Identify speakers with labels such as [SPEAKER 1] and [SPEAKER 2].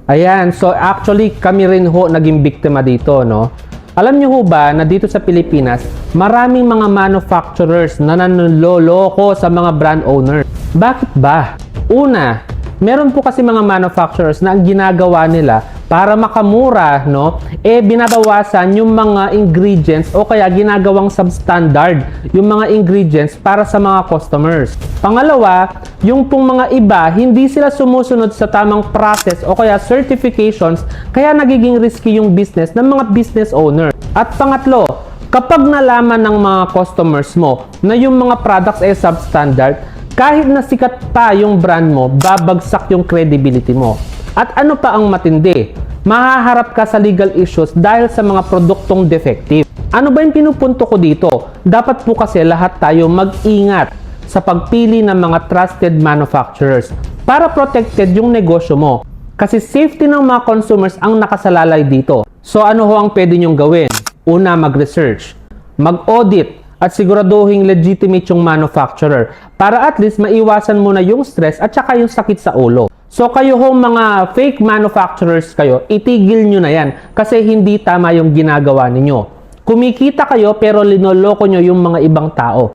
[SPEAKER 1] Ayan, so actually kami rin ho naging biktima dito, no? Alam niyo ho ba na dito sa Pilipinas, maraming mga manufacturers na nanloloko sa mga brand owner. Bakit ba? Una, meron po kasi mga manufacturers na ang ginagawa nila para makamura, no, binabawasan yung mga ingredients o kaya ginagawang substandard yung mga ingredients para sa mga customers. Pangalawa, yung pong mga iba, hindi sila sumusunod sa tamang process o kaya certifications, kaya nagiging risky yung business ng mga business owner. At pangatlo, kapag nalaman ng mga customers mo na yung mga products ay substandard, kahit na sikat pa yung brand mo, babagsak yung credibility mo. At ano pa ang matindi? Mahaharap ka sa legal issues dahil sa mga produktong defective. Ano ba yung pinupunto ko dito? Dapat po kasi lahat tayo mag-ingat sa pagpili ng mga trusted manufacturers para protected yung negosyo mo. Kasi safety ng mga consumers ang nakasalalay dito. So ano ho ang pwede nyong gawin? Una, mag-research, mag-audit, at siguraduhin legitimate yung manufacturer para at least maiwasan mo na yung stress at saka yung sakit sa ulo. So kayo ho mga fake manufacturers kayo, itigil nyo na yan kasi hindi tama yung ginagawa ninyo. Kumikita kayo pero linoloko nyo yung mga ibang tao.